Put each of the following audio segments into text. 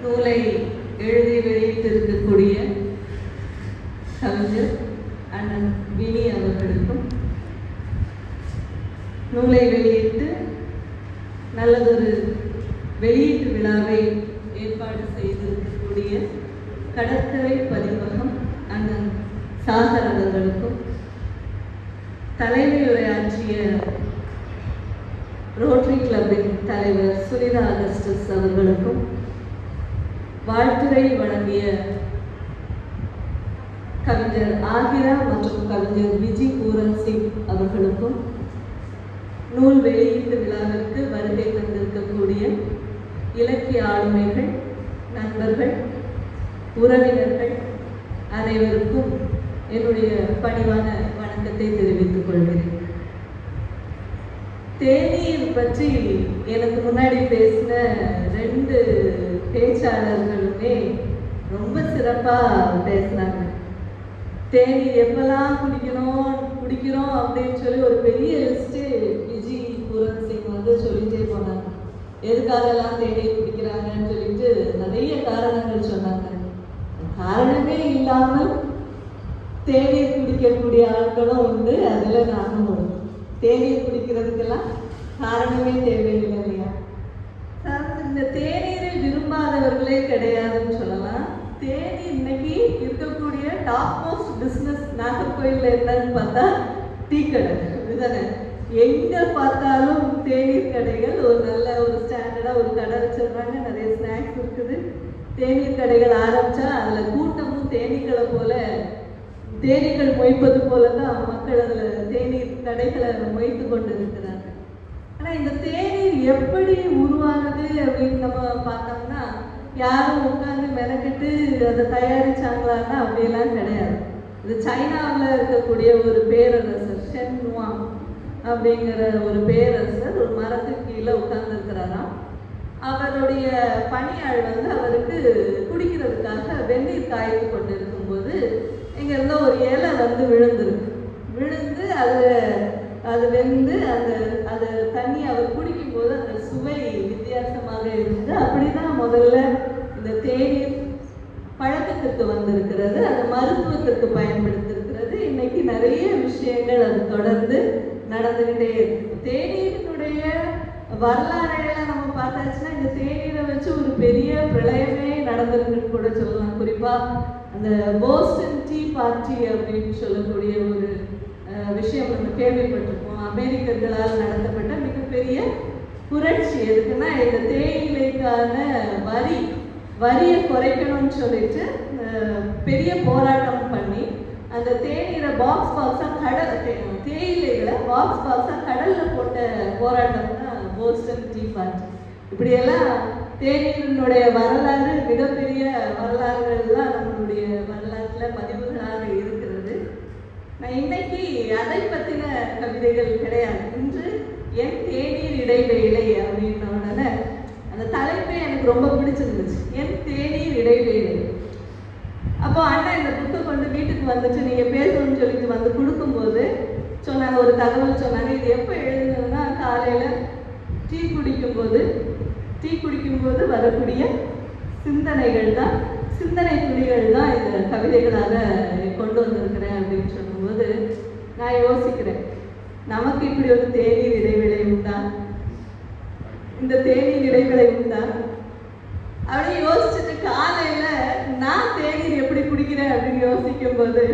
நூலை எழுதி வெளியிட்டிருக்கக்கூடிய கவிஞர் அண்ணன் வினி அவர்களுக்கும், நூலை வெளியிட்டு நல்லதொரு வெளியீட்டு விழாவை ஏற்பாடு செய்திருக்கக்கூடிய கடற்கரை பதிப்பகம் அண்ணன் சாகர் அவர்களுக்கும், தலைமை உரையாற்றிய ரோட்டரி கிளப்பின் தலைவர் சுனிதா அகஸ்டஸ் அவர்களுக்கும், வாழ்த்துரை வழங்கிய கவிஞர் ஆகிரா மற்றும் கவிஞர் விஜி பூரன் சிங் அவர்களுக்கும், நூல் வெளியீட்டு விழாவிற்கு வருகை தந்திருக்கக்கூடிய இலக்கிய ஆளுமைகள், நண்பர்கள், உறவினர்கள் அனைவருக்கும் என்னுடைய பணிவான வணக்கத்தை தெரிவித்துக் கொள்கிறேன். தேநீர் பற்றி எனக்கு முன்னாடி பேசின 2 பேச்சாளர்களுமே ரொம்ப சிறப்பாக பேசினாங்க. தேநீர் எப்பெல்லாம் குடிக்கிறோம் அப்படின்னு சொல்லி ஒரு பெரிய லிஸ்ட்டு விஜி பூரன் சிங் சொல்லிட்டே போனாங்க. எதுக்காகலாம் தேநீர் குடிக்கிறாங்கன்னு சொல்லிட்டு நிறைய காரணங்கள் சொன்னாங்க. காரணமே இல்லாமல் தேநீர் குடிக்கக்கூடிய ஆட்களும் உண்டு, அதில் நானும் உண்டு. தேநீர் குடிக்கிறதுக்கெல்லாம் காரணமே தேவையில்லை இல்லையா? இந்த தேநீரை விரும்பாதவர்களே கிடையாதுன்னு சொல்லலாம். தேநீர் இன்னைக்கு இருக்கக்கூடிய டாப் மோஸ்ட் பிஸ்னஸ் நாகர்கோயிலில் என்னன்னு பார்த்தா டீ கடை இதுதானே. எங்கே பார்த்தாலும் தேநீர் கடைகள், ஒரு நல்ல ஒரு ஸ்டாண்டர்டாக ஒரு கடை வச்சிடுறாங்க, நிறைய ஸ்நாக்ஸ் இருக்குது. தேநீர் கடைகள் ஆரம்பித்தா அதில் கூட்டமும் தேனீக்களை போல, தேனீக்கள் மொய்ப்பது போல தான் மக்கள் அதில் தேநீர் கடைகளை மொய்த்து கொண்டு இருக்கிறாங்க. ஆனால் இந்த தேநீர் எப்படி உருவானது அப்படின்னு நம்ம பார்த்தோம்னா, யாரும் உட்காந்து மெனக்கிட்டு அதை தயாரிச்சாங்களான்னா அப்படியெல்லாம் கிடையாது. இது சைனாவில் இருக்கக்கூடிய ஒரு பேரரசர் ஷென் நுவாங் அப்படிங்கிற ஒரு பேரரசர் ஒரு மரத்துக்கு கீழே உட்கார்ந்துருக்கிறாராம். அவருடைய பணியாள் அவருக்கு குடிக்கிறதுக்காக வெந்நீர் காய்ச்சி கொண்டு இருக்கும்போது இங்கேருந்து ஒரு இலை விழுந்து அது வெந்து அந்த தண்ணி அவர் குடிக்கும்போது அந்த சுவை வித்தியாசமாக இருந்து அப்படிதான் முதல்ல இந்த தேநீர் பழக்கத்திற்கு வந்திருக்கிறது. அது மருத்துவத்திற்கு பயன்படுத்திருக்கிறது. இன்னைக்கு நிறைய விஷயங்கள் அது தொடர்ந்து நடந்துகிட்டே இருக்கு. தேநீரினுடைய வரலாறையெல்லாம் நம்ம பார்த்தாச்சுன்னா இந்த தேநீரை வச்சு ஒரு பெரிய பிரளயமே நடந்திருக்குன்னு கூட சொல்லலாம். குறிப்பாக அந்த போஸ்டன் டீ பார்ட்டி அப்படின்னு சொல்லக்கூடிய ஒரு விஷயம் நம்ம கேள்விப்பட்டிருப்போம். அமெரிக்கர்களால் நடத்தப்பட்ட மிகப்பெரிய புரட்சி. எதுக்குன்னா இந்த தேயிலைக்கான வரியை குறைக்கணும்னு சொல்லிட்டு பெரிய போராட்டம் பண்ணி அந்த தேநீரை தேயிலைகளை பாக்ஸாக கடலில் போட்ட போராட்டம் தான் போஸ்டன் டீ பார்ட்டி. இப்படியெல்லாம் தேநீரினுடைய வரலாறு, மிகப்பெரிய வரலாறுகள்லாம் நம்மளுடைய வரலாற்றில் பதிவுகளாக இருக்கிறது. நான் இன்னைக்கு அதை பற்றின கவிதைகள் கிடையாது. இன்று என் தேநீர் இடைவேளை அப்படின்ன உடனே அந்த தலைப்பே எனக்கு ரொம்ப பிடிச்சிருந்துச்சு, என் தேநீர் இடைவேளை. அப்போ அண்ணன் இந்த புக்கை கொண்டு வீட்டுக்கு வந்துட்டு நீங்கள் பேசணும்னு சொல்லிட்டு கொடுக்கும்போது சொன்னாங்க, ஒரு தகவல் சொன்னாங்க. இது எப்போ எழுதுனதுன்னா காலையில் டீ குடிக்கும்போது வரக்கூடிய சிந்தனை துளிகள் தான் இந்த கவிதைகளாக கொண்டு வந்திருக்கிறேன் அப்படின்னு சொல்லும்போது நான் யோசிக்கிறேன், நமக்கு இப்படி ஒரு தேநீர் இடைவேளை உண்டா? இந்த தேநீர் இடைவேளை உண்டா அப்படியே யோசிச்சுட்டு காலையில் நான் தேநீர் எப்படி குடிக்கிறேன் அப்படின்னு யோசிக்கும் போது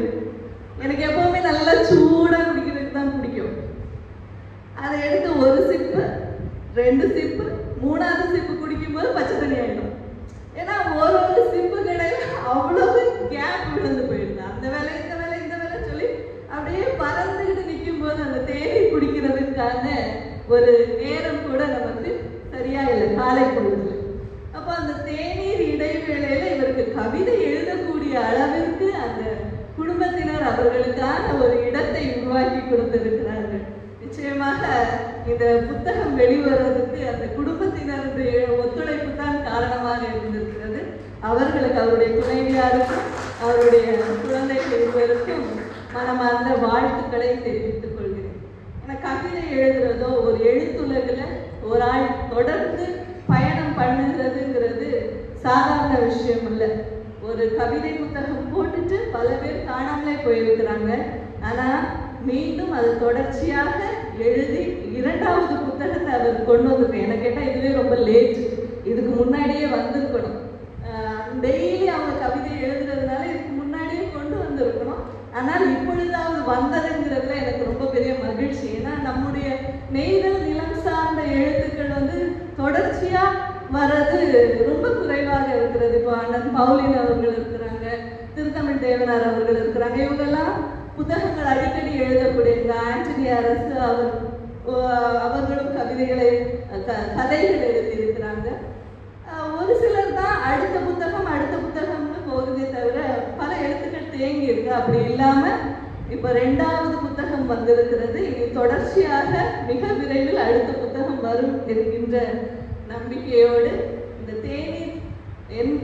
எனக்கு எப்பவுமே நல்லா சூடாக குடிக்கிறதுக்கு தான் பிடிக்கும். அதை எடுத்து 1 சிப்பு 2 சிப்பு 3ஆவது சிப்பு குடிக்கும்போது பச்சை தண்ணி ஆகிடும். ஏன்னா ஒரு சிப்பு கடையில் அவ்வளவு கேப் விழுந்து போயிடுது. அந்த வேலை இந்த வேலை சொல்லி அப்படியே பறந்துக்கிட்டு நிற்கும் போது அந்த தேநீர் குடிக்கிறதுக்கான ஒரு நேரம் கூட நமக்கு சரியா இல்லை காலை பொழுதுல. அப்போ அந்த தேநீர் இடைவேளையில இவருக்கு கவிதை எழுதக்கூடிய அளவிற்கு அந்த குடும்பத்தினர் அவர்களுக்கான ஒரு இடத்தை உருவாக்கி கொடுத்திருக்கிறார்கள். நிச்சயமாக இந்த புத்தகம் வெளிவருவதற்கு அந்த குடும்பத்தினருடைய ஒத்துழைப்பு தான் காரணமாக இருந்திருக்கிறது. அவர்களுக்கு, அவருடைய துணைவியாருக்கும் அவருடைய குழந்தைகள் இருவருக்கும் மனமார்ந்த வாழ்த்துக்களை தெரிவித்துக் கொள்கிறேன். ஏன்னா கவிதை எழுதுறதோ ஒரு எழுத்துலகில் ஒரு ஆள் தொடர்ந்து பயணம் பண்ணுறதுங்கிறது சாதாரண விஷயம் இல்லை. ஒரு கவிதை புத்தகம் போட்டுட்டு பல பேர் காணாமலே போயிருக்கிறாங்க. ஆனால் மீண்டும் அது தொடர்ச்சியாக எழுதி 2வது புத்தகத்தை அவர் கொண்டு வந்திருக்கேன். எனக்கு கேட்டால் இதுவே ரொம்ப லேட், இதுக்கு முன்னாடியே வந்திருக்கணும். டெய்லி அவங்க கவிதை எழுதுறதுனால இதுக்கு முன்னாடியே கொண்டு வந்திருக்கணும். ஆனால் இப்பொழுதாவது வந்ததுங்கிறதுல எனக்கு ரொம்ப பெரிய மகிழ்ச்சி. ஏன்னா நம்முடைய நெய்தல் நிலம் சார்ந்த எழுத்துக்கள் தொடர்ச்சியாக வர்றது ரொம்ப குறைவாக இருக்கிறது. இப்போ அண்ணன் பவுலின் அவர்கள் இருக்கிறாங்க, திருத்தமிழ் தேவனார் அவர்கள் இருக்கிறாங்க. இவங்கெல்லாம் புத்தகங்கள் அடிக்கடி எழுதக்கூடிய ஆண்டனி அரசு அவர்களும் கதைகள் எழுதியிருக்கிறாங்க. ஒரு சிலர் தான் அடுத்த புத்தகம்னு போகுதே தவிர பல எழுத்துக்கள் தேங்கி இருக்கு. அப்படி இல்லாம இப்ப 2வது புத்தகம் வந்திருக்கிறது. இனி தொடர்ச்சியாக மிக விரைவில் அடுத்த புத்தகம் வரும் என்கின்ற நம்பிக்கையோடு இந்த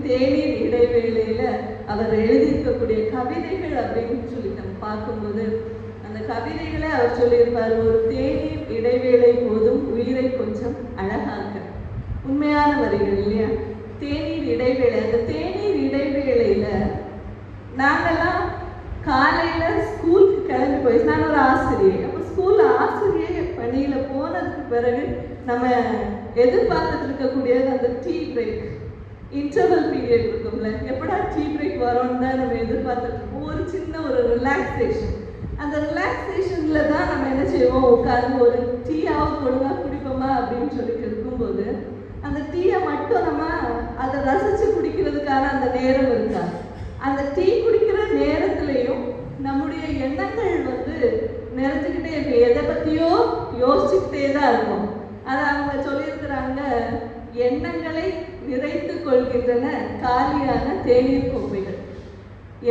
தேநீர் இடைவேளையில அவர் எழுதியிருக்கக்கூடிய கவிதைகள் அப்படின்னு சொல்லி நம்ம பார்க்கும்போது அந்த கவிதைகளை அவர் சொல்லியிருப்பார். ஒரு தேநீர் இடைவேளை போதும் உயிரை கொஞ்சம் அழகாக்க. உண்மையான வரிகள் இல்லையா? தேநீர் இடைவேளை. அந்த தேநீர் இடைவேளையில நாங்கெல்லாம் காலையில ஸ்கூலுக்கு கிளம்பி போய், நான் ஒரு ஆசிரியை, அப்போ ஸ்கூல்ல ஆசிரியை பணியில போனதுக்கு பிறகு நம்ம எதிர்பார்த்துட்டு இருக்கக்கூடியது அந்த டீ பிரேக், இன்டர்வல் பீரியட் இருக்கும்ல, எப்படா டீ பிரேக் வரும்னு தான் நம்ம எதிர்பார்த்துட்டு இருக்கோம். ஒரு சின்ன ஒரு ரிலாக்ஸேஷன். அந்த ரிலாக்ஸேஷன்ல தான் நம்ம என்ன செய்வோம், உட்காந்து ஒரு டீயாவது ஒழுங்காக குடிப்போமா அப்படின்னு சொல்லிட்டு இருக்கும்போது அந்த டீயை மட்டும் நம்ம அதை ரசிச்சு குடிக்கிறதுக்கான அந்த நேரம் இருக்காது. அந்த டீ குடிக்கிற நேரத்திலையும் நம்முடைய எண்ணங்கள் நிறைஞ்சுக்கிட்டே இருக்கு. எதை பற்றியோ யோசிச்சுக்கிட்டே தான் இருக்கும். அதை அவங்க சொல்லியிருக்கிறாங்க, எண்ணங்களை நிறைத்து கொள்கின்றன காலியான தேநீர் கோப்பைகள்.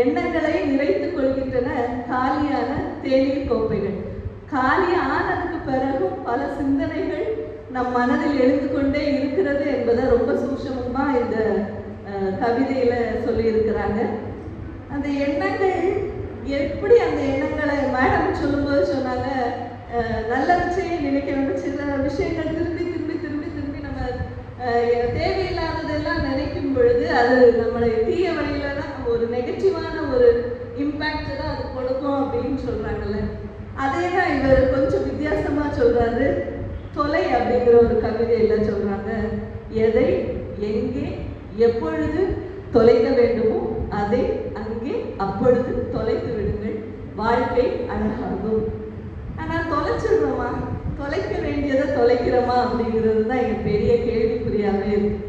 எண்ணங்களை நிறைத்து கொள்கின்றன காலியான தேநீர் கோப்பைகள். காலி ஆனதுக்கு பிறகும் பல சிந்தனைகள் நம் மனதில் எழுந்து கொண்டே இருக்கிறது என்பதை ரொம்ப சூட்சமா இந்த கவிதையில சொல்லியிருக்கிறாங்க. அந்த எண்ணங்கள் எப்படி, அந்த எண்ணங்களை மேடம் சொல்லும்போது சொன்னாங்க, நல்ல விஷயம் நினைக்க வேண்டும், சில விஷயங்கள் திரும்பி திரும்பி திரும்பி திரும்பி நம்ம தேவையில்லாததெல்லாம் நினைக்கும் பொழுது அது நம்மளை தீய வழியில தான் ஒரு நெகட்டிவான ஒரு இம்பேக்ட் தான் அது கொடுக்கும் அப்படின்னு சொல்றாங்கல்ல. அதே தான் இவர் கொஞ்சம் வித்தியாசமா சொல்றாரு. தொலை அப்படிங்கிற ஒரு கவிதையில சொல்றாங்க, எதை எங்கே எப்பொழுது தொலைக்க வேண்டுமோ அதை அங்கே அப்பொழுது தொலைத்து விடுங்கள், வாழ்க்கை அழகாகும். ஆனால் தொலைச்சிடுறோமா, தொலைக்க வேண்டியதை தொலைக்கிறோமா அப்படிங்கிறது தான் எங்க பெரிய கேள்விக்குறியாகவே இருக்கு.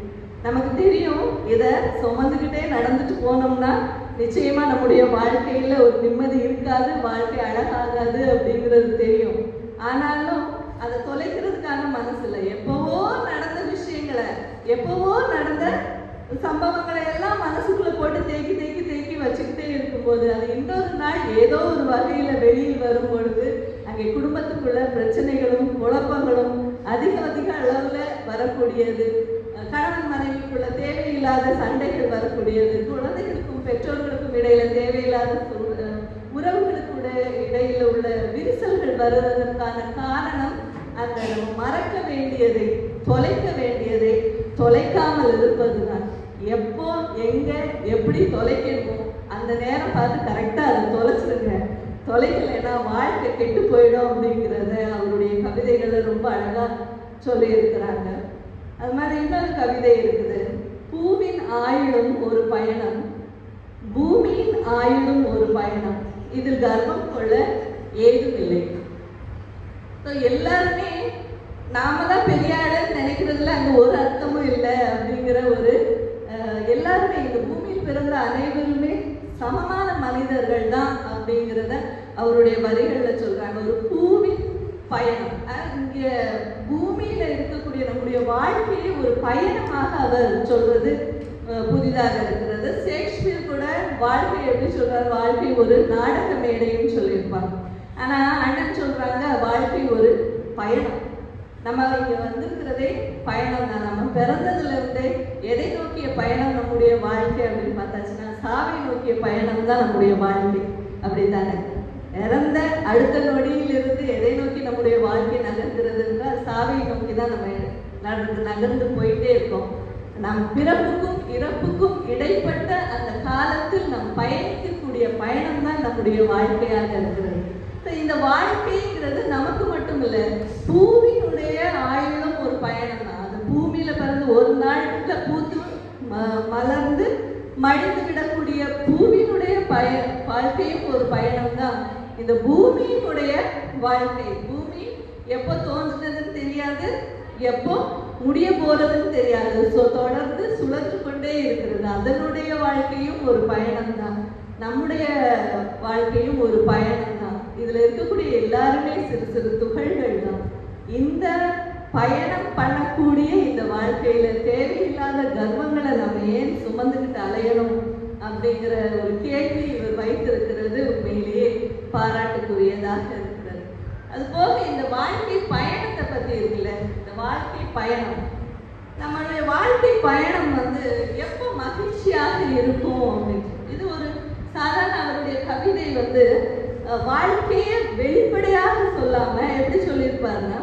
நமக்கு தெரியும், இதை சுமந்துக்கிட்டே நடந்துட்டு போனோம்னா நிச்சயமா நம்முடைய வாழ்க்கையில ஒரு நிம்மதி இருக்காது, வாழ்க்கை அழகாகாது அப்படிங்கிறது தெரியும். ஆனாலும் அதை தொலைக்கிறதுக்கான மனசு இல்லை. எப்பவோ நடந்த விஷயங்களை, எப்பவோ நடந்த சம்பவங்களை எல்லாம் மனசுக்குள்ள போட்டு தேக்கி தேக்கி தேக்கி வச்சுக்கிட்டே இருக்கும்போது அது இன்னொரு நாள் ஏதோ ஒரு வகையில வெளியில் வரும் பொழுது அங்கே குடும்பத்துக்குள்ள பிரச்சனைகளும் குழப்பங்களும் அதிக அளவுல வரக்கூடியது. கணவன் மனைவிக்குள்ள தேவையில்லாத சண்டைகள் வரக்கூடியது. குழந்தைகளுக்கும் பெற்றோர்களுக்கும் இடையில தேவையில்லாத உறவுகளுக்கு இடையில உள்ள விரிசல்கள் வருவதற்கான காரணம் அந்த நம்ம மறக்க வேண்டியதை, தொலைக்க வேண்டியதை தொலைக்காமல் இருப்பதுதான். எப்போ எங்க எப்படி தொலைக்கணுமோ அந்த நேரம் பார்த்து கரெக்டா அதை தொலைச்சிருங்க. தொலைக்கலைன்னா வாழ்க்கை கெட்டு போயிடும் அப்படிங்கிறத அவருடைய கவிதைகளை ரொம்ப அழகா சொல்லி இருக்கிறாங்க. அது மாதிரி இன்னொரு கவிதை இருக்குது, பூவின் ஆயுளும் ஒரு பயணம், பூமியின் ஆயுளும் ஒரு பயணம், இதில் கர்வம் கொள்ள ஏதும் இல்லை. எல்லாருமே நாம தான் பெரிய ஆளுன்னு நினைக்கிறதுல அங்க ஒரு அர்த்தமும் இல்லை அப்படிங்கிற ஒரு எல்லாருமே இந்த பூமியில் பிறந்த அனைவருமே சமமான மனிதர்கள் தான் அப்படிங்கிறத அவருடைய வரிகள்ல சொல்றாங்க. ஒரு பூவின் பயணம், இங்க பூமியில இருக்கக்கூடிய நம்முடைய வாழ்க்கையை ஒரு பயணமாக அவர் சொல்றது புதிதாக இருக்கிறது. ஷேக்ஸ்பியர் கூட வாழ்க்கை எப்படி சொல்றாரு, வாழ்க்கை ஒரு நாடக மேடைன்னு சொல்லியிருப்பாங்க. ஆனா அண்ணன் சொல்றாங்க வாழ்க்கை ஒரு பயணம். நம்ம இங்க வந்திருக்கிறதே பயணம் தான். நம்ம பிறந்ததுல இருந்தே எதை நோக்கிய பயணம் நம்முடைய வாழ்க்கை அப்படின்னு பார்த்தாச்சுன்னா சாவை நோக்கிய பயணம் தான் நம்முடைய வாழ்க்கை. அப்படித்தானே? இறந்த அடுத்த நொடியிலிருந்து எதை நோக்கி நம்முடைய வாழ்க்கை நகர்கிறது என்றால் சாவை நோக்கி தான் நம்ம நகர்ந்து போயிட்டே இருக்கோம். நம் பிறப்புக்கும் இறப்புக்கும் இடைப்பட்ட அந்த காலத்தில் நாம் பயணிக்கக்கூடிய பயணம் தான் நம்முடைய வாழ்க்கையாக இருக்கிறது. இந்த வாழ்க்கைங்கிறது நமக்கு மட்டும் இல்லை, பூமியினுடைய ஆயுளும் ஒரு பயணம் தான். அது பூமியில பிறந்து ஒரு நாளுக்குள்ள பூத்து மலர்ந்து மடிந்து விடக்கூடிய பூமியினுடைய வாழ்க்கையும் ஒரு பயணம் தான். இந்த பூமியினுடைய வாழ்க்கை, பூமி எப்போ தோன்றினதுன்னு தெரியாது, எப்போ முடிய போறதுன்னு தெரியாது. தொடர்ந்து சுழற்று கொண்டே இருக்கிறது. அதனுடைய வாழ்க்கையும் ஒரு பயணம் தான், நம்முடைய வாழ்க்கையும் ஒரு பயணம் தான். இதுல இருக்கக்கூடிய எல்லாருமே சிறு சிறு துகள்கள் தான். இந்த பயணம் பண்ணக்கூடிய இந்த வாழ்க்கையில தேவையில்லாத கர்வங்களை நம்ம ஏன் சுமந்துக்கிட்டு அலையணும் அப்படிங்கிற ஒரு கேள்வி இவர் வைத்திருக்கிறது உண்மையிலேயே பாராட்டுக்குரியதாக இருக்கிறது. அது போக இந்த வாழ்க்கை பயணத்தை பத்தி இருக்குல்ல, இந்த வாழ்க்கை பயணம், நம்மளுடைய வாழ்க்கை பயணம் எப்போ மகிழ்ச்சியாக இருக்கும் அப்படின்னு, இது ஒரு சாதாரண அவருடைய கவிதை வாழ்க்கையை வெளிப்படையாக சொல்லாம எப்படி சொல்லியிருப்பாருன்னா,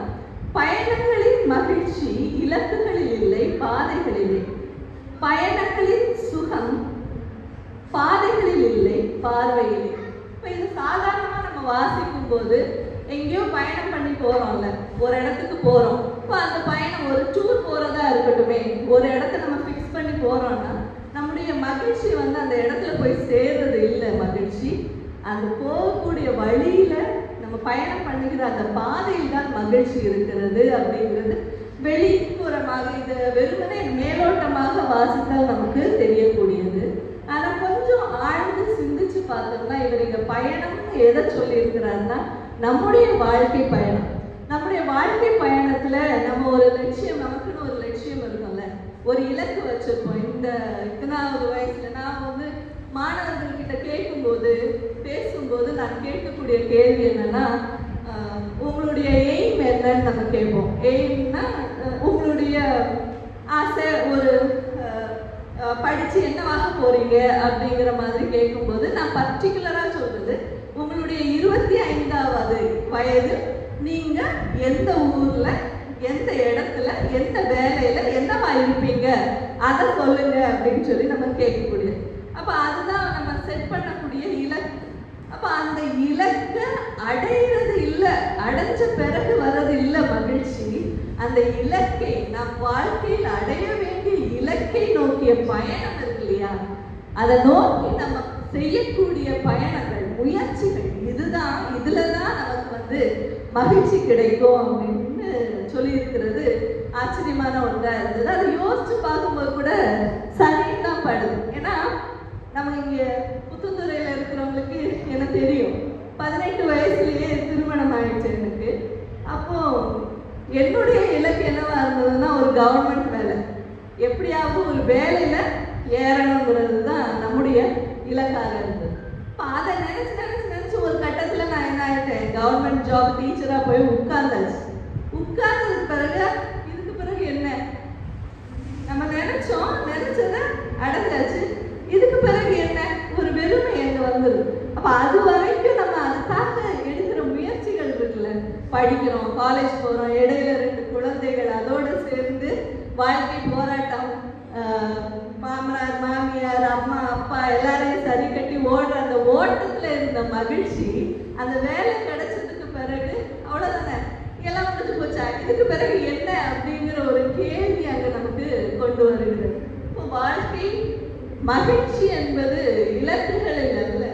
பயணங்களின் மகிழ்ச்சி இலக்குகளில் இல்லை பாதைகளிலே, பயணங்களின் சுகம் பாதைகளில் இல்லை பார்வையிலே. இப்போ இது சாதாரணமா நம்ம வாசிக்கும் போது எங்கேயோ பயணம் பண்ணி போறோம்ல, ஒரு இடத்துக்கு போறோம். இப்போ அந்த பயணம் ஒரு டூர் போறதா இருக்கட்டுமே, ஒரு இடத்த நம்ம ஃபிக்ஸ் பண்ணி போறோம்னா நம்முடைய மகிழ்ச்சி அந்த இடத்துல போய் சேர்றது இல்லை. மகிழ்ச்சி அது போகக்கூடிய வழியில நம்ம பயணம் பண்ணுகிற அந்த பாதையில் தான் மகிழ்ச்சி இருக்கிறது அப்படிங்கிறது வெளிப்புறமாக, இது வெறுமனே மேலோட்டமாக வாசித்தால் நமக்கு தெரியக்கூடியது. ஆனா கொஞ்சம் ஆழ்ந்து சிந்திச்சு பார்த்தோம்னா இவர் இங்க பயணம் எதை சொல்லியிருக்கிறாருன்னா, நம்முடைய வாழ்க்கை பயணம். நம்முடைய வாழ்க்கை பயணத்துல நம்ம ஒரு லட்சியம், நமக்குன்னு ஒரு லட்சியம் இருக்கும்ல, ஒரு இலக்கு வச்சிருப்போம். இந்த இத்தனாவது வயசுல நான் மாணவர்கள்கிட்ட பேசும்போது நான் கேட்கக்கூடிய கேள்வி என்னன்னா, உங்களுடைய எய்ம் என்னன்னு நம்ம கேட்போம். எய்ம்னா உங்களுடைய ஆசை, ஒரு படிச்சு என்னவாக போறீங்க அப்படிங்கிற மாதிரி கேட்கும்போது நான் பர்டிகுலரா சொல்றது, உங்களுடைய 25வது வயது நீங்க எந்த ஊர்ல, எந்த இடத்துல, எந்த வேலையில என்னவா இருப்பீங்க அதை சொல்லுங்க அப்படின்னு சொல்லி நம்ம கேட்கக்கூடியது. அப்ப அதுதான் நம்ம செட் பண்ணக்கூடிய இலக்கு. அப்ப அந்த இலக்கை அடையிறது இல்லை, அடைஞ்ச பிறகு வர்றது இல்லை மகிழ்ச்சி. அந்த இலக்கை நம் வாழ்க்கையில் அடைய வேண்டிய இலக்கை நோக்கிய பயணம் இருக்கு இல்லையா, அதை நோக்கி நம்ம செய்யக்கூடிய பயணங்கள், முயற்சிகள், இதுலதான் நமக்கு மகிழ்ச்சி கிடைக்கும் அப்படின்னு சொல்லி இருக்கிறது ஆச்சரியமான ஒன்றா இருந்தது. அதை யோசிச்சு பார்க்கும்போது கூட சரின்னு தான் படுது. ஏன்னா நம்ம இங்க புத்துத்துறையில இருக்கிறவங்களுக்கு எனக்கு தெரியும், 18 வயசுலயே திருமணம் ஆயிடுச்சு எனக்கு. அப்போ என்னுடைய இலக்கு என்னவா இருந்ததுன்னா, ஒரு கவர்மெண்ட் வேலை, எப்படியாவது ஒரு வேலையில ஏறணுங்கிறது தான் நம்முடைய இலக்காக இருந்தது. இப்போ அதை நினைச்சு ஒரு கட்டத்துல நான் என்ன ஆயிட்டேன், கவர்மெண்ட் ஜாப் டீச்சரா போய் உட்கார்ந்தாச்சு. உட்கார்ந்ததுக்கு பிறகு இதுக்கு பிறகு என்ன, நம்ம நினைச்சதை அடைஞ்சாச்சு, இதுக்கு பிறகு என்ன, ஒரு வெறுமை எங்க வந்துடும். அப்ப அது வரைக்கும் நம்ம அதுக்காக எடுக்கிற முயற்சிகள் இருக்குல்ல, படிக்கிறோம், காலேஜ் போறோம், இடையில 2 குழந்தைகள், அதோடு சேர்ந்து வாழ்க்கை போராட்டம், மாமனார் மாமியார் அம்மா அப்பா எல்லாரையும் சரி கட்டி ஓடுற அந்த ஓட்டத்துல இருந்த மகிழ்ச்சி, அந்த வேலை கிடைச்சதுக்கு பிறகு அவ்வளவுதானே, எல்லாம் முடிஞ்சு போச்சா, இதுக்கு பிறகு என்ன அப்படிங்கிற ஒரு கேள்வி அங்க நமக்கு கொண்டு வருகிறது. இப்போ வாழ்க்கை மகிழ்ச்சி என்பது இலக்குகளில் அல்ல,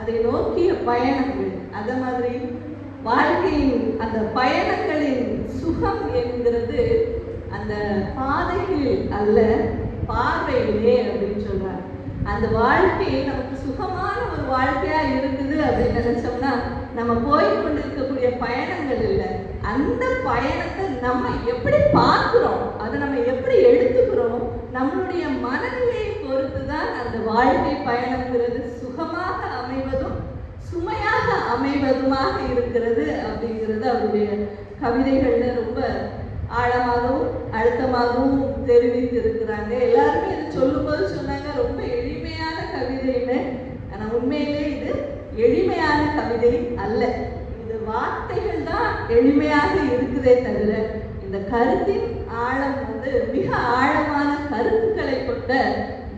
அதை நோக்கிய பயணங்கள். அந்த மாதிரி வாழ்க்கையின் அந்த பயணங்களின் சுகம் என்கிறது அந்த பாதைகளில் அல்ல, பார்வையிலே அப்படின்னு சொல்றாங்க. அந்த வாழ்க்கை நமக்கு சுகமான ஒரு வாழ்க்கையா இருக்குது அப்படின்னு நினைச்சோம்னா, நம்ம போய் கொண்டிருக்கக்கூடிய பயணங்கள் இல்லை, அந்த பயணத்தை நம்ம எப்படி பார்க்கிறோம், அதை நம்ம எப்படி எடுத்துக்கிறோம், நம்மளுடைய மனநிலையை பொறுத்துதான் அந்த வாழ்க்கை பயணங்கிறது சுகமாக அமைவதும் சுமையாக அமைவதுமாக இருக்கிறது அப்படிங்கிறது அவருடைய கவிதைகள்ல ரொம்ப ஆழமாகவும் அழுத்தமாகவும் தெரிவித்திருக்கிறாங்க. எல்லாருமே இதை சொல்லும்போது சொன்னாங்க ரொம்ப எளிமையான கவிதைன்னு. ஆனால் உண்மையிலே இது எளிமையான கவிதை அல்ல. இது வார்த்தைகள் தான் எளிமையாக இருக்குதே தவிர இந்த கருத்தின் ஆழம் வந்து மிக ஆழமான கருத்துக்களை கொண்ட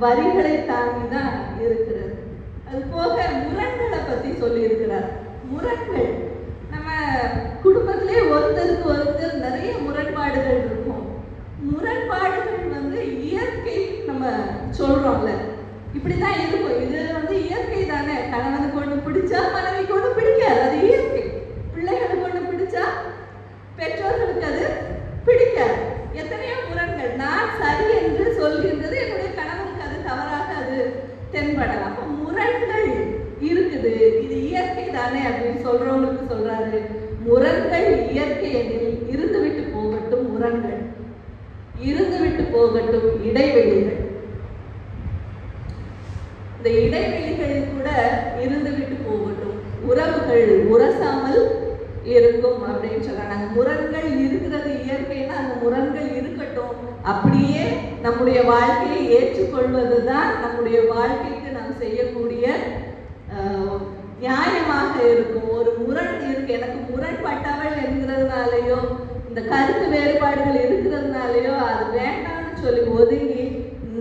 வரிகளை தாங்கி தான் இருக்கிறது. அது போக முரண்களை பத்தி சொல்லி இருக்கிறார். முரண்கள் நம்ம குடும்பத்திலே ஒருத்தருக்கு ஒருத்தர் நிறைய முரண்பாடுகள் இருக்கும். முரண்பாடுகள் வந்து இயற்கை நம்ம சொல்றோம்ல, இப்படிதான் இருக்கும். இது வந்து இயற்கை தானே. கணவனுக்கு ஒண்ணு பிடிச்சா மனைவிக்கு ஒண்ணு பிடிக்காது, அது இயற்கை. பிள்ளைகளுக்கு ஒண்ணு பிடிச்சா பெற்றோர்களுக்கு அது பிடிக்காது. எத்தனையோ முரண்கள். நான் சரி என்று சொல்கின்றது என்னுடைய கணவனுக்கு அது தவறாக அது தென்படலாம். அப்ப முரண்கள் இருக்குது, இது இயற்கை தானே அப்படின்னு சொல்றவங்களுக்கு சொல்றாரு, முரண்கள் இயற்கை எனில் இருந்துவிட்டு போகட்டும் முரண்கள், இருந்துவிட்டு போகட்டும் இடைவெளிகள். இந்த இடைவெளிகளில் கூட இருந்துவிட்டு போகட்டும், உறவுகள் உரசாமல் இருக்கும் அப்படின்னு சொல்றாங்க. அந்த முரண்கள் இருக்கிறது இயற்கைன்னா அந்த முரண்கள் இருக்கட்டும், அப்படியே நம்முடைய வாழ்க்கையை ஏற்றுக்கொள்வதுதான் நம்முடைய வாழ்க்கைக்கு நாம் செய்யக்கூடிய நியாயமாக இருக்கும். ஒரு முரண் இருக்கு, எனக்கு முரண்பட்டவள் என்கிறதுனாலயோ இந்த கருத்து வேறுபாடுகள் இருக்கிறதுனாலயோ அது வேண்டாம்னு சொல்லி ஒதுங்கி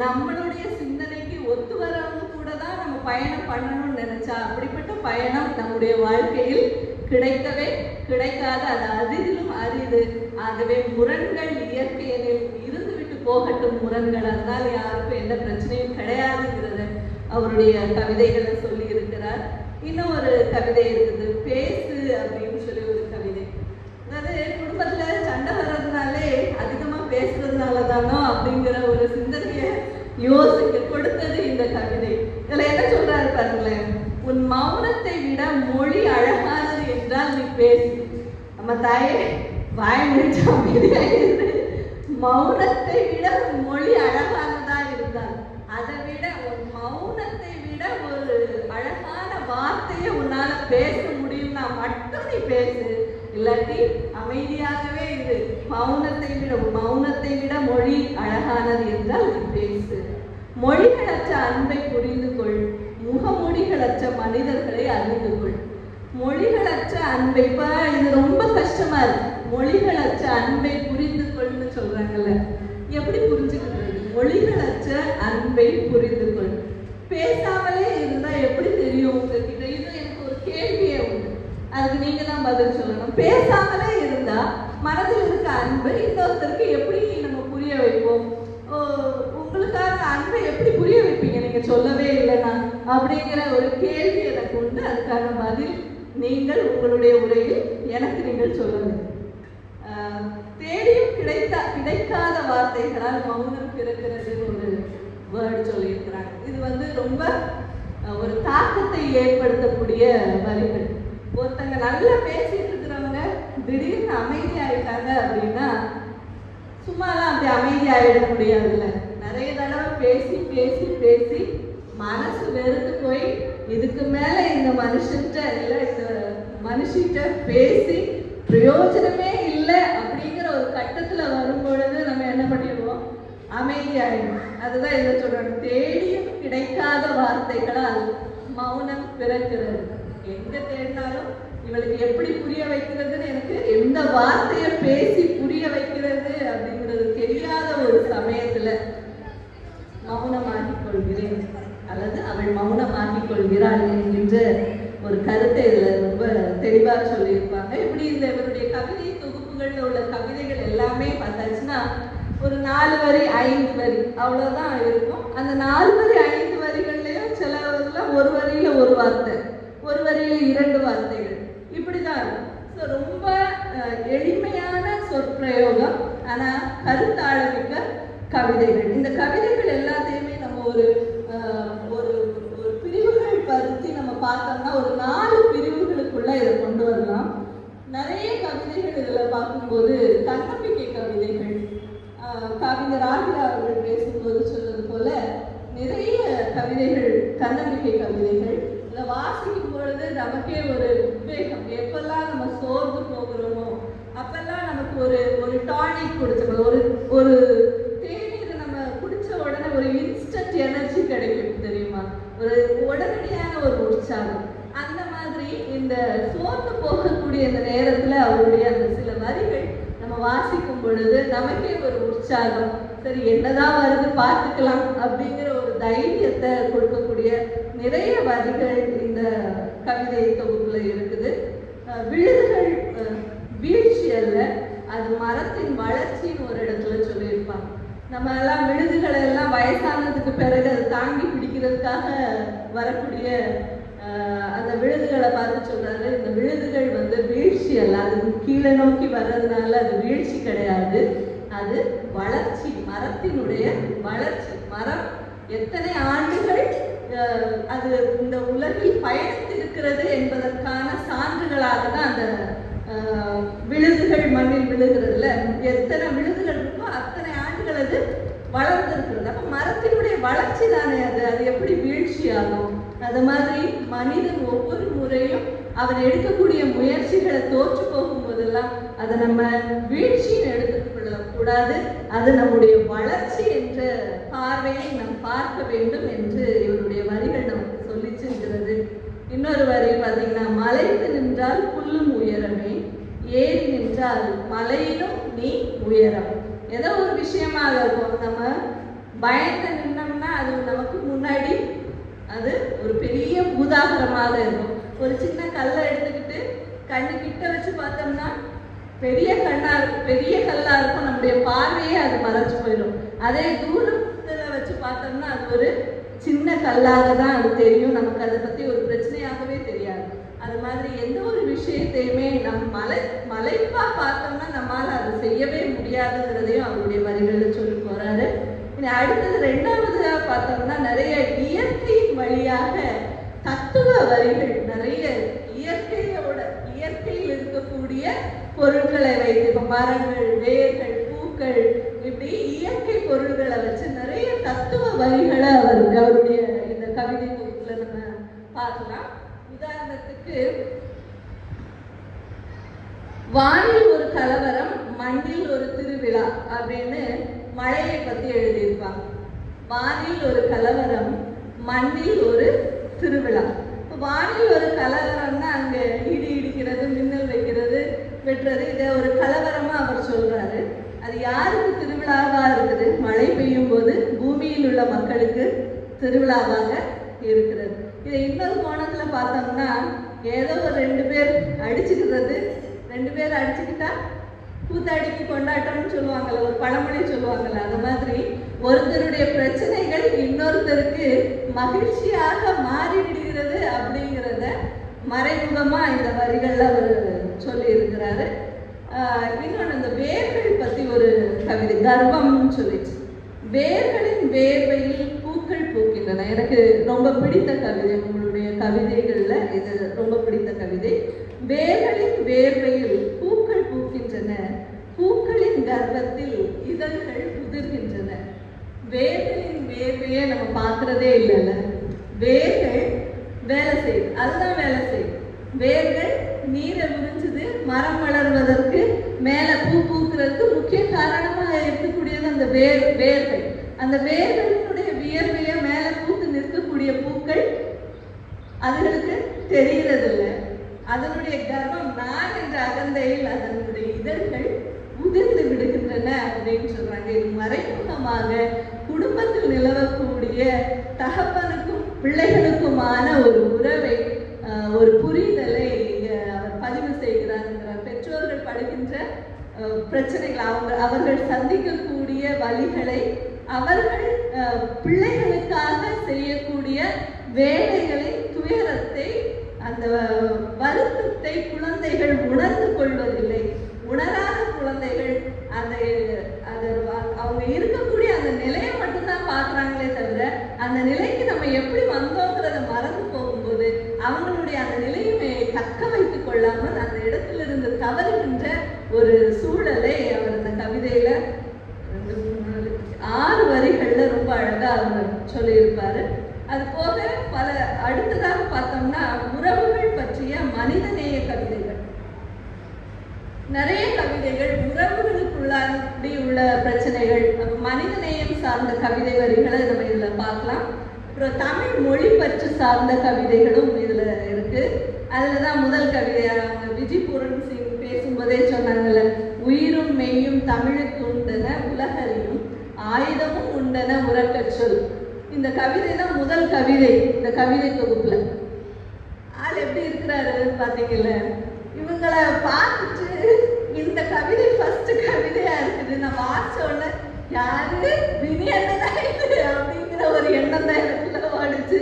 நம்மளுடைய சிந்தனைக்கு ஒத்து வரவங்க கூட தான் நம்ம பயணம் பண்ணணும்னு நினைச்சா அப்படிப்பட்ட பயணம் நம்முடைய வாழ்க்கையில் கிடைக்கவே கிடைக்காது. அது அரிதிலும் அரிது. ஆகவே முரண்கள் இயற்கையில் இருந்துவிட்டு போகட்டும் முரண்கள், அதனால் யாருக்கும் எந்த பிரச்சனையும் கிடையாதுங்கிறத அவருடைய கவிதைகளை சொல்லி இருக்கிறார். இன்னும் ஒரு கவிதை இருக்குது, பேசு அப்படின்னு சொல்லி ஒரு கவிதை. அதாவது குடும்பத்துல சண்டை வர்றதுனாலே அதிகமா பேசுறதுனால தானோ அப்படிங்கிற ஒரு சிந்தனையை யோசிக்க கொடுத்தது இந்த கவிதை. இதுல என்ன சொல்றாரு பாருங்களேன், உன் மௌனத்தை விட மொழி அழகானது என்றால் நீ பேசு. நம்ம தாயே வாய் முடிச்சு அமைதியாயிரு. மௌனத்தை விட உன் மொழி அழகானதா இருந்தால், அதை விட உன் மௌனத்தை விட ஒரு அழகான வார்த்தையை உன்னால பேச முடியும்னா மட்டும் நீ பேசு, இல்லாட்டி அமைதியாகவே இரு. மௌனத்தை விட மொழி அழகானது என்றால் நீ பேசு. மொழிகளற்ற அன்பை புரிந்து கொள், முகமொழிகளற்ற மனிதர்களை அறிந்து கொள். மொழிகளற்ற அன்பை, இப்ப இது ரொம்ப கஷ்டமா இருக்கு. மொழிகளற்ற அன்பை புரிந்து கொள்னு சொல்றாங்கல்ல, எப்படி புரிஞ்சுக்கிறது? மொழிகளற்ற அன்பை புரிந்து கொள். பேசாமலே இருந்தா எப்படி தெரியும் உங்ககிட்ட? இது எனக்கு ஒரு கேள்வியே உண்டு, அதுக்கு நீங்க தான் பதில் சொல்லணும். பேசாமலே இருந்தா மனதில் இருக்க அன்பை இன்னொருத்தருக்கு எப்படி நம்ம புரிய வைப்போம்? உங்களுக்கான அன்பை எப்படி புரிய வைப்பீங்க நீங்க சொல்லவே இல்லைன்னா அப்படிங்கிற ஒரு கேள்வி எனக்கு உண்டு. அதுக்கான பதில் நீங்கள் உங்களுடைய உரையில் எனக்கு நீங்கள் சொல்லணும். தேடியும் கிடைக்காத வார்த்தைகளால் மௌனம் பிறக்கிறது ஒரு வேர்டு சொல்லியிருக்கிறாங்க. இது வந்து ரொம்ப ஒரு தாக்கத்தை ஏற்படுத்தக்கூடிய வரிகள். ஒருத்தங்க நல்லா பேசிட்டு இருக்கிறவங்க திடீர்னு அமைதி ஆயிட்டாங்க அப்படின்னா சும்மாலாம் அப்படி அமைதி ஆயிட முடியாதுல்ல. நிறைய தடவை பேசி பேசி பேசி மனசு வெறுத்து போய் இதுக்கு மேல இந்த மனுஷன்ட்ட இல்லை இந்த மனுஷிட்ட பேசி பிரயோஜனமே இல்லை அப்படிங்கிற ஒரு கட்டத்துல வரும்பொழுது நம்ம என்ன பண்ணிடுவோம்? அமைதியாயிடும். அதுதான் இதை சொல்றாங்க, தேடியும் கிடைக்காத வார்த்தைகளால் மௌனம் பிறக்கிறது. எங்க தேடினாலும் இவளுக்கு எப்படி புரிய வைக்கிறதுன்னு, எனக்கு எந்த வார்த்தையை பேசி புரிய வைக்கிறது அப்படிங்கிறது தெரியாத ஒரு சமயத்துல மௌனமாகிக் கொள்கிறேன் அல்லது அவள் மௌனமாகிக் கொள்கிறாள் என்கின்ற ஒரு கருத்தை இதுல ரொம்ப தெளிவா சொல்லியிருப்பாங்க. இப்படி இந்த இவருடைய கவிதை தொகுப்புகள்ல உள்ள கவிதைகள் எல்லாமே பார்த்தாச்சுன்னா ஒரு 4 வரி 5 வரி அவ்வளவுதான் இருக்கும். அந்த 4 வரி 5 வரிகள்லயும் சிலவெல்லாம் ஒரு வரியில ஒரு வார்த்தை, ஒரு வரியில 2 வார்த்தைகள், இப்படிதான் இருக்கும். ஸோ ரொம்ப எளிமையான சொற்பிரயோகம், ஆனா கருத்தாழமிக்க கவிதைகள். இந்த கவிதைகள் எல்லாத்தையுமே நம்ம ஒரு ஒரு பிரிவுகள் பருத்தி நம்ம பார்த்தோம்னா ஒரு 4 பிரிவுகளுக்குள்ள இதை கொண்டு வரலாம். நிறைய கவிதைகள் இதுல பார்க்கும்போது தன்னம்பிக்கை கவிதைகள், கவிஞர் ஆகிரா அவர்கள் பேசும்போது சொன்னது போல நிறைய கவிதைகள் தன்னம்பிக்கை கவிதைகள். இதை வாசிக்கும் பொழுது நமக்கே ஒரு உத்வேகம். எப்பெல்லாம் நம்ம சோர்ந்து போகிறோமோ அப்பெல்லாம் நமக்கு ஒரு டானிக் குடிச்சோம், ஒரு தேநீரை நம்ம குடிச்ச உடனே ஒரு இன்ஸ்டன்ட் எனர்ஜி கிடைக்கும் தெரியுமா, ஒரு உடனடியான ஒரு உற்சாகம். அந்த மாதிரி இந்த சோர்ந்து போகக்கூடிய இந்த நேரத்துல அவருடைய அந்த சில வரிகள் நம்ம வாசிக்கும் பொழுது நமக்கே ஒரு உற்சாகம், சரி என்னதான் வருது பார்த்துக்கலாம் அப்படிங்கிற ஒரு தைரியத்தை கொடுக்கக்கூடிய நிறைய வரிகள் இந்த கவிதை தொகுப்புல இருக்குது. விழுதுகள் வீழ்ச்சி அல்ல, அது மரத்தின் வளர்ச்சின்னு ஒரு இடத்துல சொல்லியிருப்பாங்க. நம்ம எல்லாம் விழுதுகளை எல்லாம் வயசானதுக்கு பிறகு அதை தாங்கி பிடிக்கிறதுக்காக வரக்கூடிய அந்த விழுதுகளை பார்த்து சொல்றாரு, இந்த விழுதுகள் வீழ்ச்சி அல்ல, அது கீழே நோக்கி வர்றதுனால அது வீழ்ச்சி கிடையாது, அது வளர்ச்சி, மரத்தினுடைய வளர்ச்சி. மரம் எத்தனை ஆண்டுகள் அது இந்த உலகில் பயணித்திருக்கிறது என்பதற்கான சான்றுகளாக தான் அந்த விழுதுகள் மண்ணில் விழுகிறதுல எத்தனை விழுதுகள் இருக்கோ அத்தனை ஆண்டுகள் அது வளர்ந்திருக்கிறது. அப்ப மரத்தினுடைய வளர்ச்சி தானே அது, அது எப்படி வீழ்ச்சி ஆகும்? அது மாதிரி மனிதன் ஒவ்வொரு முறையும் அவன் எடுக்கக்கூடிய முயற்சிகளை தோற்று போகும் போதெல்லாம் அதை நம்ம வீழ்ச்சின்னு எடுத்துக்கொள்ளக்கூடாது, அது நம்முடைய வளர்ச்சி என்ற பார்வையை நாம் பார்க்க வேண்டும் என்று இவருடைய வரிகள் நமக்கு சொல்லி செல்கிறது. இன்னொரு வரி பார்த்தீங்கன்னா, மலைத்து நின்றால் புல்லும் உயரமே, ஏறி நின்றால் மலையிலும் நீ உயரம். ஏதோ ஒரு விஷயமாக இருக்கும், நம்ம பயந்து நின்னோம்னா அது நமக்கு முன்னாடி அது ஒரு பெரிய பூதாகரமாக இருக்கும். ஒரு சின்ன கல்லை எடுத்துக்கிட்டு கண்ணு கிட்ட வச்சு பார்த்தோம்னா பெரிய கல்லா இருக்கும், நம்முடைய பார்வையே அது மறைச்சு போயிடும். அதே தூரத்துல வச்சு பார்த்தோம்னா அது ஒரு சின்ன கல்லாக தான் அது தெரியும், நமக்கு அதை பத்தி ஒரு பிரச்சனையாகவே தெரியாது. அது மாதிரி எந்த ஒரு விஷயத்தையுமே நம்ம மலைப்பா பார்த்தோம்னா நம்மளால அதை செய்யவே முடியாதுங்கிறதையும் அவருடைய வரிகள்ல சொல்லி போறாரு. அடுத்தது ரெண்டாவதா பார்த்தோம்னா நிறைய இயற்கையின் வழியாக தத்துவ வரிகள், நிறைய இயற்கையில் இருக்கக்கூடிய பொருட்களை வைத்து, இப்ப மரங்கள், வேர்கள், பூக்கள், இப்படி இயற்கை பொருள்களை வச்சு நிறைய தத்துவ வரிகளை அவருடைய இந்த கவிதை தொகுப்புல நம்ம பார்க்கலாம். உதாரணத்துக்கு, வானில் ஒரு கலவரம், மண்ணில் ஒரு திருவிழா அப்படின்னு மழையை பத்தி எழுதியிருப்பாங்க. வானில் ஒரு கலவரம், மண்ணில் ஒரு திருவிழா. வானில் ஒரு கலவரம்னா அங்க இடி இடிக்கிறது, மின்னல் வைக்கிறது, வெட்டுறது, இதை ஒரு கலவரமா அவர் சொல்றாரு. அது யாருக்கு திருவிழாவா இருக்குது? மழை பெய்யும் போது பூமியில் உள்ள மக்களுக்கு திருவிழாவாக இருக்கிறது. இதை இன்னொரு கோணத்துல பார்த்தோம்னா, ஏதோ ஒரு ரெண்டு பேர் அடிச்சுக்கிட்டா கூத்தாடிக்கு கொண்டாட்டம்னு சொல்லுவாங்கல்ல, ஒரு பழமொழி சொல்லுவாங்கல்ல, அந்த மாதிரி ஒருத்தருடைய பிரச்சனைகள் இன்னொருத்தருக்கு மகிழ்ச்சியாக மாறிவிடுகிறது அப்படிங்கிறத மறைமுகமா இந்த வரிகள்ல அவர் சொல்லி இருக்கிறாரு. இன்னொன்று, இந்த வேர்கள் பத்தி ஒரு கவிதை, கர்வம்னு சொல்லிச்சு. வேர்களின் வேர்வையில் பூக்கள் பூக்கின்றன. எனக்கு ரொம்ப பிடித்த கவிதை, உங்களுடைய கவிதைகள்ல இது ரொம்ப பிடித்த கவிதை. வேர்களின் வேர்வையில் பூக்கள் பூக்கின்றன, பூக்களின் கர்வத்தில் இதழ்கள் உதிர்கின்றன. வேர்களின் வேர்வையை நம்ம பார்க்கறதே இல்லைல்ல. வேர்கள் வேலை செய்யுது, அதுதான் வேலை செய்யுது. வேர்கள் நீரை உறிஞ்சுது, மரம் வளர்வதற்கு, மேல பூ பூக்கிறதுக்கு முக்கிய காரணமாக இருக்கக்கூடியது அந்த வேர்கள். அந்த வேர்களினுடைய வியர்வையை மேல பூத்து நிற்கக்கூடிய பூக்கள் அதுகளுக்கு தெரிகிறதில்லை. அதனுடைய கர்வம், நான் என்ற அகந்தையில் அதனுடைய இதழ்கள் உதிர்ந்து விடுகின்றன அப்படின்னு சொல்றாங்க. இது மறைமுகமாக குடும்பத்தில் நிலவக்கூடிய தகப்பனுக்கும் பிள்ளைகளுக்குமான ஒரு உறவை, ஒரு புரிதலை அவர் பதிவு செய்கிறார். பெற்றோர்கள் படுகின்ற பிரச்சனைகள், அவர்கள் சந்திக்கக்கூடிய வழிகளை, அவர்கள் பிள்ளைகளுக்காக செய்யக்கூடிய வேலைகளின் துயரத்தை, அந்த வருத்தத்தை குழந்தைகள் உணர்ந்து கொள்வதில்லை. உணராத குழந்தைகள் அவங்க இருக்கக்கூடிய அந்த நிலையை மட்டும்தான் பார்க்குறாங்களே தவிர, அந்த நிலைக்கு நம்ம எப்படி வந்தோங்கிறத மறந்து போகும்போது அவங்களுடைய அந்த நிலையை தக்க வைத்துக் கொள்ளாமல் அந்த இடத்திலிருந்து தவறுகின்ற ஒரு சூழலை அவர் அந்த கவிதையில 6 வரிகள்ல ரொம்ப அழகா அவர் சொல்லியிருப்பாரு. அது போக பல, அடுத்ததாக பார்த்தோம்னா உறவுகள் பற்றிய மனிதநேய கவிதைகள், நிறைய கவிதைகள் உறவுகளுக்குள்ளாடி உள்ள பிரச்சனைகள், மனிதநேயம் சார்ந்த கவிதை வரிகளை நம்ம இதுல பார்க்கலாம். அப்புறம் தமிழ் மொழி பற்று சார்ந்த கவிதைகளும் இதுல இருக்கு. அதுலதான் முதல் கவிதையா விஜய் பூரன் சிங் பேசும்போதே சொன்னாங்கல்ல, உயிரும் மெய்யும் தமிழுக்கு உண்டன உலகறியும் ஆயுதமும் உண்டன உறக்கச் சொல். இந்த கவிதை தான் முதல் கவிதை இந்த கவிதை தொகுப்புல. ஆள் எப்படி இருக்கிறாரு பார்த்தீங்கல்ல. இவங்களை பார்த்துட்டு இந்த கவிதை ஃபர்ஸ்ட் கவிதையா இருக்குது. நான் வாசிச்ச உடனே யாரு வினி என்னதான் இது அப்படிங்கிற ஒரு எண்ணம் தான் எனக்குள்ள ஓடிச்சு.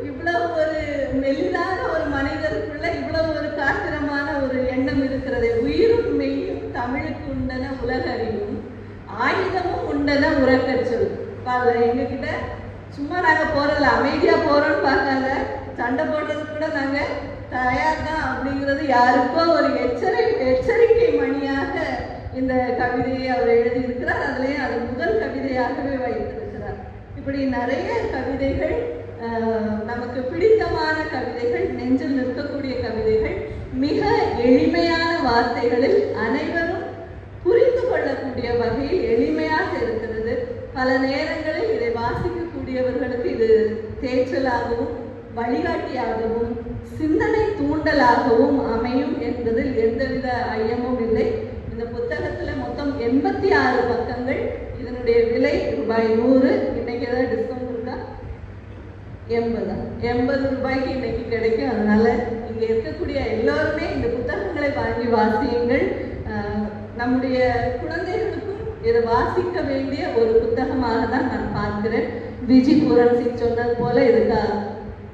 இவ்வளவு ஒரு மெலிதான ஒரு மனிதருக்குள்ள இவ்வளவு ஒரு காத்திரமான ஒரு எண்ணம் இருக்கிறது. உயிரும் மெய்யும் தமிழுக்கு உண்டன உலகறியும் ஆயுதமும் உண்டன உறக்கச் சொல். எங்ககிட்ட சும்மா நாங்க போறதில்ல, அமைதியா போறோம்னு பார்க்காத, சண்டை போடுறதுக்கு கூட நாங்க தயார் தான் அப்படிங்கிறது யாருக்கோ ஒரு எச்சரிக்கை மணியாக இந்த கவிதையை அவர் எழுதியிருக்கிறார். அதுலேயும் அது முதல் கவிதையாகவே வைத்திருக்கிறார். இப்படி நிறைய கவிதைகள், நமக்கு பிடித்தமான கவிதைகள், நெஞ்சில் நிற்கக்கூடிய கவிதைகள், மிக எளிமையான வார்த்தைகளில் அனைவரும் புரிந்து கொள்ளக்கூடிய வகையில் எளிமையாக இருக்கிறது. பல நேரங்களில் இதை வாசிக்கக்கூடியவர்களுக்கு இது தேற்றலாகவும் வழிகாட்டியாகவும் சிந்தனை தூண்டலாகவும் அமையும் என்பதில் எந்தவித ஐயமும் இல்லை. இந்த புத்தகத்தில் மொத்தம் 86 பக்கங்கள். இதனுடைய விலை ₹100. இன்னைக்கு ஏதாவது டிஸ்கவுண்ட் இருக்கா? 80 ரூபாய்க்கு இன்னைக்கு கிடைக்கும். அதனால இங்கே இருக்கக்கூடிய எல்லோருமே இந்த புத்தகங்களை வாங்கி வாசியுங்கள். நம்முடைய குழந்தைகளுக்கும் இதை வாசிக்க வேண்டிய ஒரு புத்தகமாக தான் நான் பார்க்கிறேன். விஜி பூரன் சிங் சொன்னது போல இதுக்கு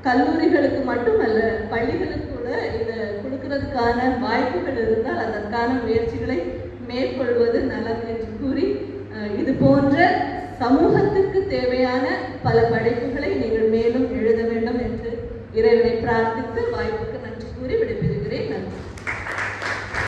கல்லூரிகளுக்கு மட்டுமல்ல, பள்ளிகளுக்கு கூட இதை கொடுக்கறதுக்கான வாய்ப்புகள் இருந்தால் அதற்கான முயற்சிகளை மேற்கொள்வது நலம் என்று கூறி, இது போன்ற சமூகத்திற்கு தேவையான பல படைப்புகளை நீங்கள் மேலும் எழுத வேண்டும் என்று இறைவனை பிரார்த்தித்து வாய்ப்புக்கு